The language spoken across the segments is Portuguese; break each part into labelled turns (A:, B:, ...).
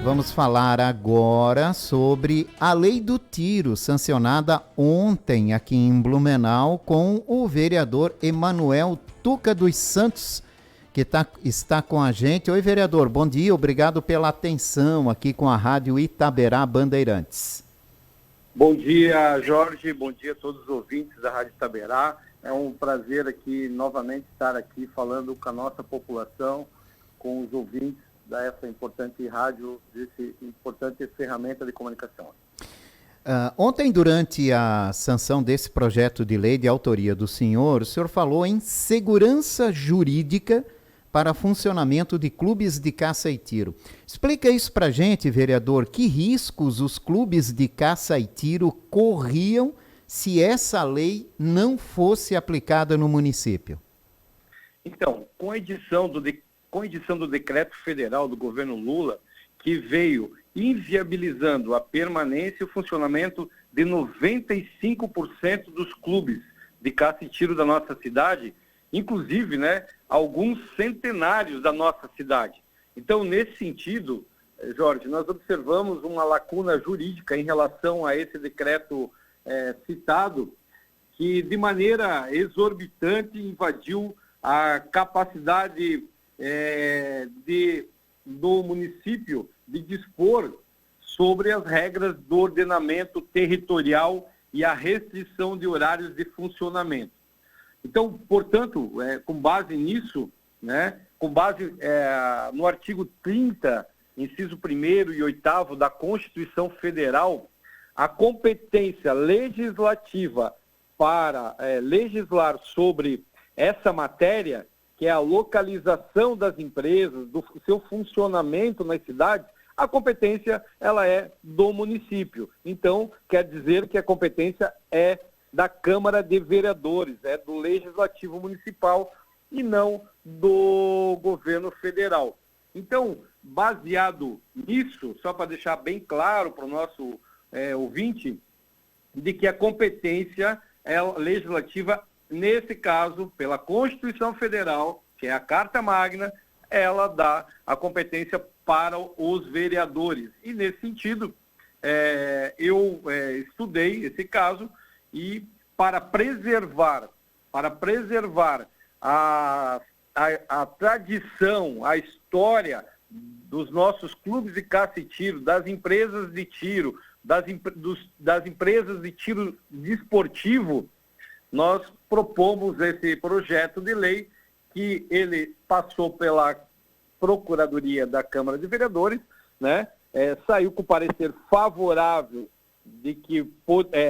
A: Vamos falar agora sobre a Lei do Tiro, sancionada ontem aqui em Blumenau com o vereador Emanuel Tuca dos Santos, que está com a gente. Oi, vereador, bom dia, obrigado pela atenção aqui com a Rádio Itaberá Bandeirantes.
B: Bom dia, Jorge, bom dia a todos os ouvintes da Rádio Itaberá. É um prazer aqui, novamente, estar aqui falando com a nossa população, com os ouvintes dessa importante rádio, desse importante ferramenta de comunicação.
A: Ontem, durante a sanção desse projeto de lei de autoria do senhor, o senhor falou em segurança jurídica para funcionamento de clubes de caça e tiro. Explica isso para a gente, vereador, que riscos os clubes de caça e tiro corriam se essa lei não fosse aplicada no município?
B: Então, com a edição do decreto federal do governo Lula, que veio inviabilizando a permanência e o funcionamento de 95% dos clubes de caça e tiro da nossa cidade, inclusive, alguns centenários da nossa cidade. Então, nesse sentido, Jorge, nós observamos uma lacuna jurídica em relação a esse decreto citado, que de maneira exorbitante invadiu a capacidade do município de dispor sobre as regras do ordenamento territorial e a restrição de horários de funcionamento. Então, portanto, com base nisso, com base no artigo 30, inciso 1º e 8º da Constituição Federal, a competência legislativa para legislar sobre essa matéria, que é a localização das empresas, do seu funcionamento nas cidades, a competência ela é do município. Então, quer dizer que a competência é da Câmara de Vereadores, é do Legislativo Municipal e não do governo federal. Então, baseado nisso, só para deixar bem claro para o nosso ouvinte, de que a competência legislativa, nesse caso, pela Constituição Federal, que é a Carta Magna, ela dá a competência para os vereadores. E, nesse sentido, eu estudei esse caso e, para preservar a tradição, a história dos nossos clubes de caça e tiro, das empresas de tiro, das empresas de tiro desportivo, nós propomos esse projeto de lei, que ele passou pela Procuradoria da Câmara de Vereadores, saiu com parecer favorável de que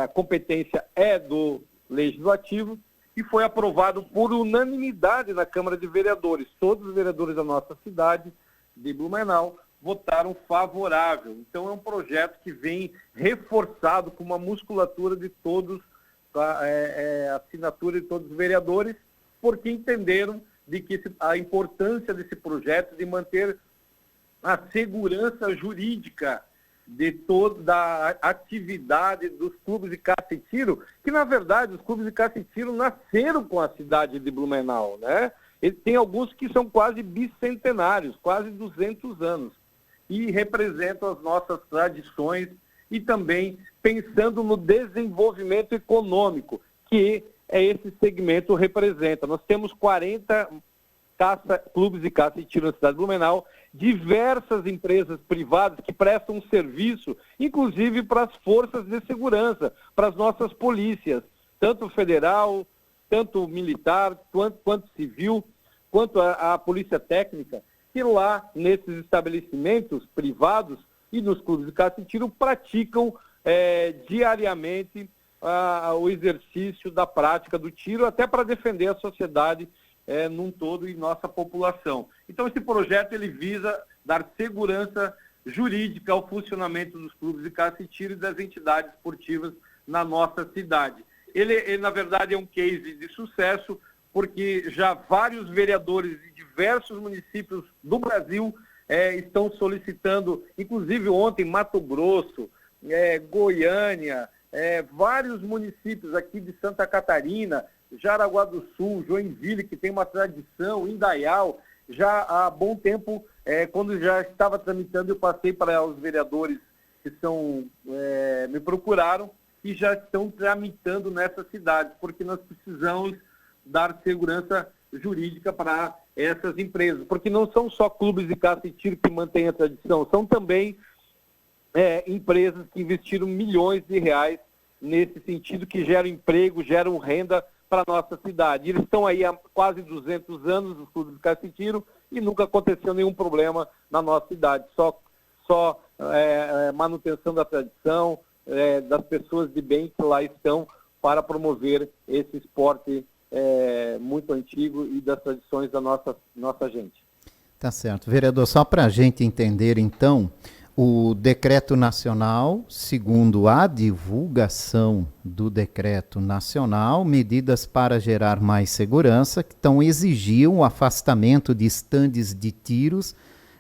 B: a competência é do Legislativo e foi aprovado por unanimidade na Câmara de Vereadores. Todos os vereadores da nossa cidade, de Blumenau, votaram favorável. Então é um projeto que vem reforçado com uma musculatura de todos, a assinatura de todos os vereadores, porque entenderam de que a importância desse projeto de manter a segurança jurídica de toda a atividade dos clubes de caça e tiro, que na verdade os clubes de caça e tiro nasceram com a cidade de Blumenau, Tem alguns que são quase bicentenários, quase 200 anos, e representam as nossas tradições e também pensando no desenvolvimento econômico, que esse segmento representa. Nós temos 40 clubes de caça e tiro na cidade de Blumenau, diversas empresas privadas que prestam serviço, inclusive para as forças de segurança, para as nossas polícias, tanto federal, tanto militar, quanto civil, quanto a polícia técnica, que lá nesses estabelecimentos privados e nos clubes de caça e tiro praticam diariamente o exercício da prática do tiro, até para defender a sociedade num todo e nossa população. Então esse projeto ele visa dar segurança jurídica ao funcionamento dos clubes de caça e tiro e das entidades esportivas na nossa cidade. Ele na verdade é um case de sucesso, porque já vários vereadores de diversos municípios do Brasil estão solicitando, inclusive ontem Mato Grosso, Goiânia, vários municípios aqui de Santa Catarina, Jaraguá do Sul, Joinville, que tem uma tradição, Indaial, já há bom tempo, quando já estava tramitando, eu passei para os vereadores que me procuraram e já estão tramitando nessas cidades, porque nós precisamos dar segurança jurídica para essas empresas, porque não são só clubes de caça e tiro que mantêm a tradição, são também empresas que investiram milhões de reais nesse sentido, que geram emprego, geram renda para a nossa cidade. Eles estão aí há quase 200 anos, os clubes de caça e tiro, e nunca aconteceu nenhum problema na nossa cidade, só manutenção da tradição, das pessoas de bem que lá estão para promover esse esporte muito antigo e das tradições da nossa gente.
A: Tá certo. Vereador, só para a gente entender, então, o decreto nacional, segundo a divulgação do decreto nacional, medidas para gerar mais segurança, que então exigiam o afastamento de estandes de tiros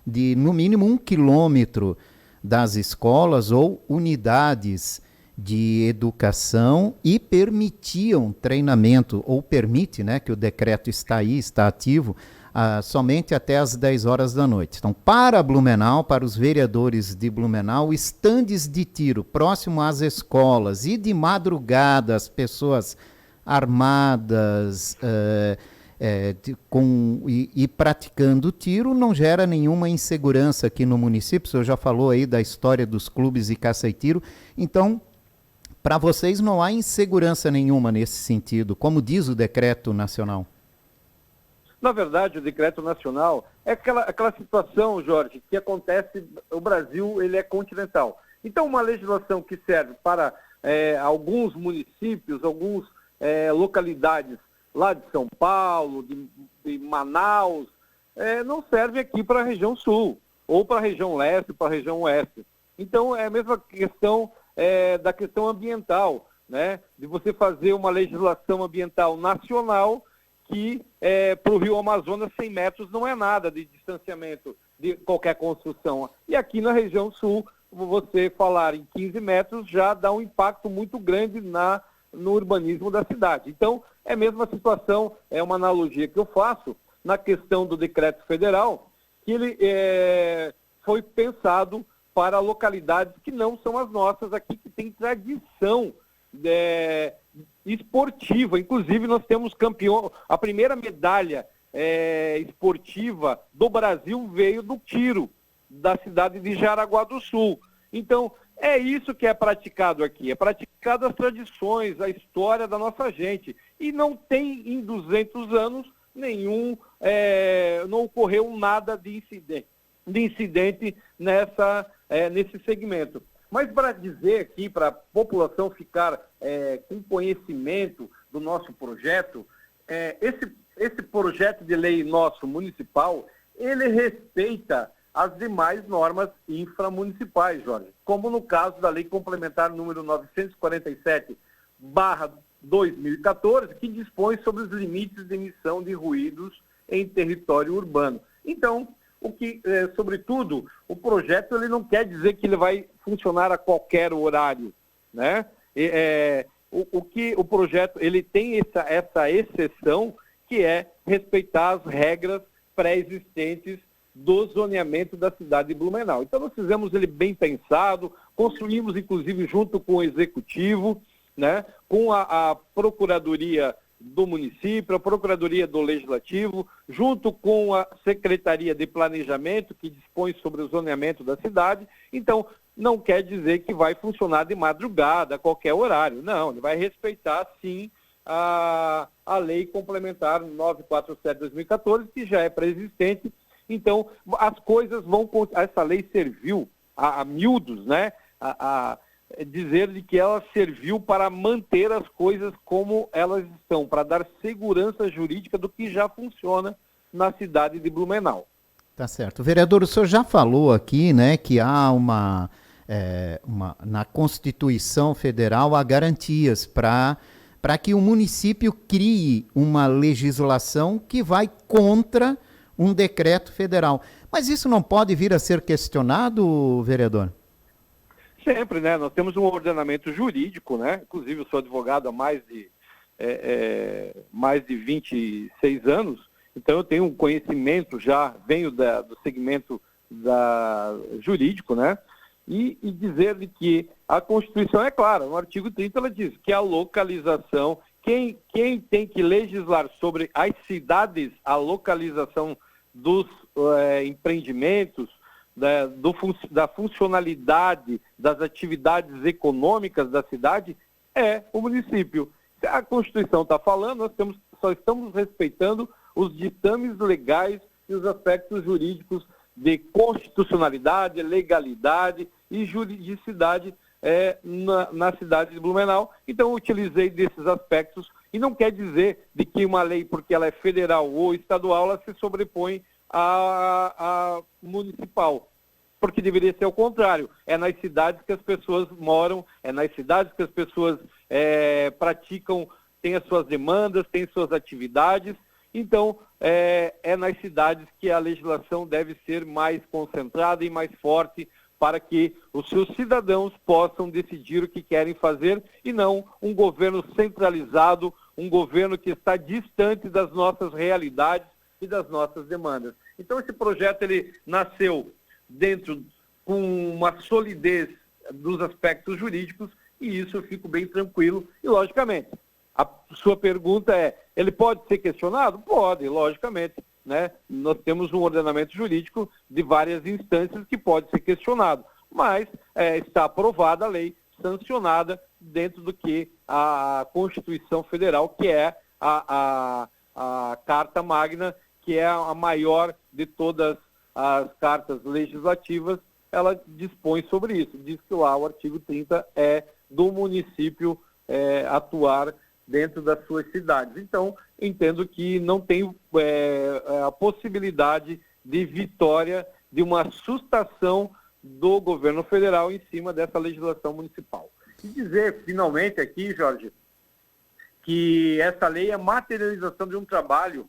A: de, no mínimo, 1 quilômetro das escolas ou unidades de educação e permitiam treinamento, ou permite, né, que o decreto está aí, está ativo, somente até às 10 horas da noite. Então, para Blumenau, para os vereadores de Blumenau, estandes de tiro próximo às escolas e de madrugada as pessoas armadas e praticando tiro não gera nenhuma insegurança aqui no município. O senhor já falou aí da história dos clubes de caça e tiro. Então, para vocês não há insegurança nenhuma nesse sentido, como diz o decreto nacional?
B: Na verdade, o decreto nacional é aquela situação, Jorge, que acontece, o Brasil ele é continental. Então, uma legislação que serve para alguns municípios, algumas localidades lá de São Paulo, de Manaus, não serve aqui para a região sul, ou para a região leste, para a região oeste. Então, é a mesma questão da questão ambiental, né? De você fazer uma legislação ambiental nacional que para o Rio Amazonas 100 metros não é nada de distanciamento de qualquer construção. E aqui na região sul, você falar em 15 metros já dá um impacto muito grande no urbanismo da cidade. Então, é a mesma situação, é uma analogia que eu faço na questão do decreto federal, que ele foi pensado para localidades que não são as nossas aqui, que tem tradição esportiva. Inclusive, nós temos campeão, a primeira medalha esportiva do Brasil veio do tiro, da cidade de Jaraguá do Sul. Então, é isso que é praticado aqui, é praticado as tradições, a história da nossa gente. E não tem, em 200 anos, não ocorreu nada de incidente nesse segmento. Mas para dizer aqui, para a população ficar com conhecimento do nosso projeto, esse projeto de lei nosso municipal, ele respeita as demais normas inframunicipais, Jorge, como no caso da Lei Complementar número 947/2014, que dispõe sobre os limites de emissão de ruídos em território urbano. Então, sobretudo, o projeto ele não quer dizer que ele vai funcionar a qualquer horário, né? O projeto ele tem essa exceção, que é respeitar as regras pré-existentes do zoneamento da cidade de Blumenau. Então nós fizemos ele bem pensado, construímos inclusive junto com o executivo, né, com a Procuradoria do município, a Procuradoria do Legislativo, junto com a Secretaria de Planejamento, que dispõe sobre o zoneamento da cidade. Então, não quer dizer que vai funcionar de madrugada, a qualquer horário. Não, ele vai respeitar, sim, a Lei Complementar 947/2014, que já é pré-existente. Então, as coisas vão... Essa lei serviu a miúdos, né, dizer de que ela serviu para manter as coisas como elas estão, para dar segurança jurídica do que já funciona na cidade de Blumenau.
A: Tá certo. Vereador, o senhor já falou aqui, né, que há na Constituição Federal há garantias para que o município crie uma legislação que vai contra um decreto federal. Mas isso não pode vir a ser questionado, vereador?
B: Sempre, né? Nós temos um ordenamento jurídico, né? Inclusive, eu sou advogado há mais de 26 anos, Então eu tenho um conhecimento já, venho do segmento jurídico, né? E dizer de que a Constituição é clara, no artigo 30 ela diz que a localização, quem tem que legislar sobre as cidades, a localização dos empreendimentos, da funcionalidade das atividades econômicas da cidade, é o município. Se a Constituição está falando, nós só estamos respeitando os ditames legais e os aspectos jurídicos de constitucionalidade, legalidade e juridicidade na cidade de Blumenau. Então, eu utilizei desses aspectos e não quer dizer de que uma lei, porque ela é federal ou estadual, ela se sobrepõe à municipal, porque deveria ser o contrário. É nas cidades que as pessoas moram, é nas cidades que as pessoas praticam, têm as suas demandas, têm suas atividades. Então, é nas cidades que a legislação deve ser mais concentrada e mais forte para que os seus cidadãos possam decidir o que querem fazer e não um governo centralizado, um governo que está distante das nossas realidades e das nossas demandas. Então, esse projeto ele nasceu com uma solidez dos aspectos jurídicos e isso eu fico bem tranquilo e, logicamente, a sua pergunta ele pode ser questionado? Pode, logicamente, né? Nós temos um ordenamento jurídico de várias instâncias que pode ser questionado, mas está aprovada a lei, sancionada dentro do que a Constituição Federal, que é a Carta Magna, que é a maior de todas as cartas legislativas, ela dispõe sobre isso. Diz que lá o artigo 30 é do município atuar dentro das suas cidades. Então, entendo que não tem a possibilidade de vitória, de uma sustação do governo federal em cima dessa legislação municipal. E dizer, finalmente, aqui, Jorge, que essa lei é a materialização de um trabalho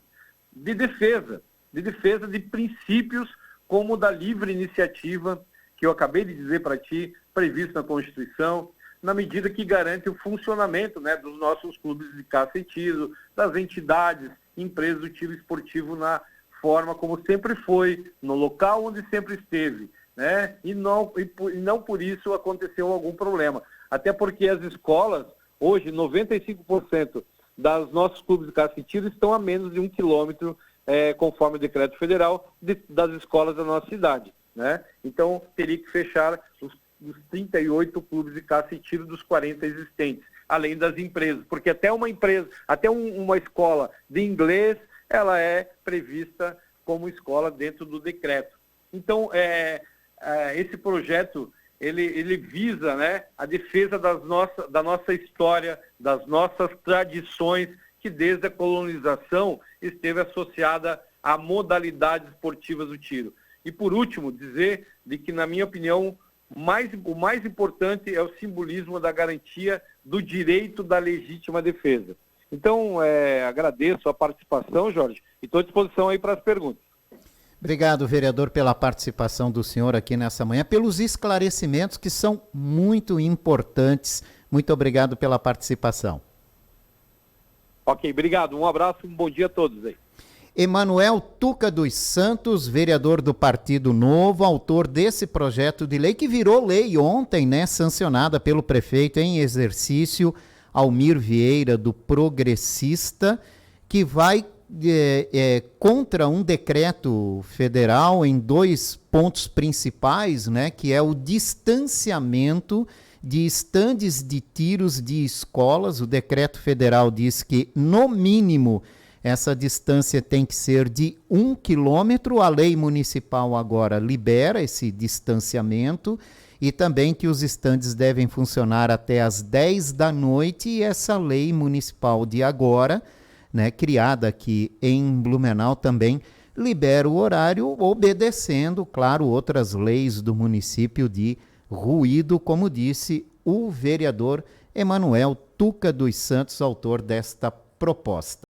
B: de defesa de princípios como o da livre iniciativa, que eu acabei de dizer para ti, previsto na Constituição, na medida que garante o funcionamento, né, dos nossos clubes de caça e tiro, das entidades, empresas do tiro esportivo na forma como sempre foi, no local onde sempre esteve, né, e não por isso aconteceu algum problema. Até porque as escolas, hoje, 95% dos nossos clubes de caça e tiro estão a menos de 1 quilômetro, conforme o decreto federal, das escolas da nossa cidade, né? Então, teria que fechar os 38 clubes de caça e tiro dos 40 existentes, além das empresas, porque até uma escola de inglês, ela é prevista como escola dentro do decreto. Então, esse projeto, ele visa, né, a defesa da nossa história, das nossas tradições, que desde a colonização esteve associada à modalidade esportiva do tiro. E, por último, dizer de que, na minha opinião, o mais importante é o simbolismo da garantia do direito da legítima defesa. Então, agradeço a participação, Jorge, e estou à disposição aí para as perguntas.
A: Obrigado, vereador, pela participação do senhor aqui nessa manhã, pelos esclarecimentos que são muito importantes. Muito obrigado pela participação.
B: Ok, obrigado. Um abraço e um bom dia a todos aí.
A: Emanuel Tuca dos Santos, vereador do Partido Novo, autor desse projeto de lei que virou lei ontem, né, sancionada pelo prefeito em exercício, Almir Vieira, do Progressista, que vai contra um decreto federal em 2 pontos principais, né, que é o distanciamento de estandes de tiros de escolas. O decreto federal diz que, no mínimo, essa distância tem que ser de 1 quilômetro. A lei municipal agora libera esse distanciamento e também que os estandes devem funcionar até às 10 da noite. E essa lei municipal de agora, né, criada aqui em Blumenau, também libera o horário, obedecendo, claro, outras leis do município de ruído, como disse o vereador Emanuel Tuca dos Santos, autor desta proposta.